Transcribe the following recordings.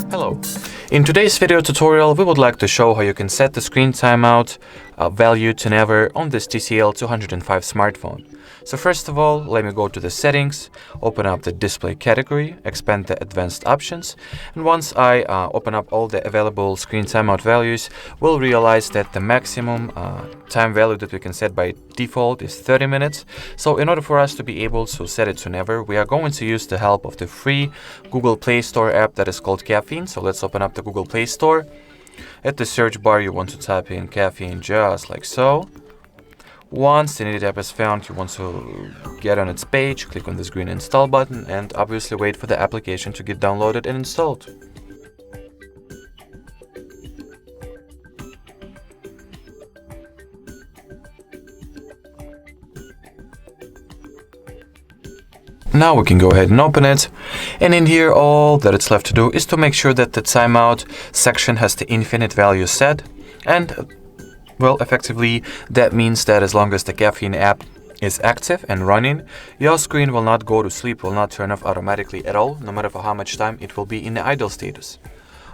Hello. In today's video tutorial, we would like to show how you can set the screen timeout value to never on this TCL 205 smartphone. So first of all, let me go to the settings, open up the display category, expand the advanced options, and once I open up all the available screen timeout values, we'll realize that the maximum time value that we can set by default is 30 minutes. So in order for us to be able to set it to never, we are going to use the help of the free Google Play Store app that is called Caffeine. So let's open up the Google Play Store. At the search bar, you want to type in Caffeine just like so. Once the needed app is found, you want to get on its page, click on this green install button, and obviously wait for the application to get downloaded and installed. Now we can go ahead and open it, and in here all that it's left to do is to make sure that the timeout section has the infinite value set, and well, effectively that means that as long as the Caffeine app is active and running, your screen will not go to sleep, will not turn off automatically at all, no matter for how much time it will be in the idle status.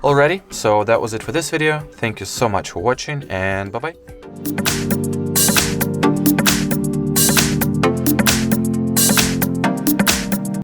Alrighty, so that was it for this video. Thank you so much for watching, and bye bye.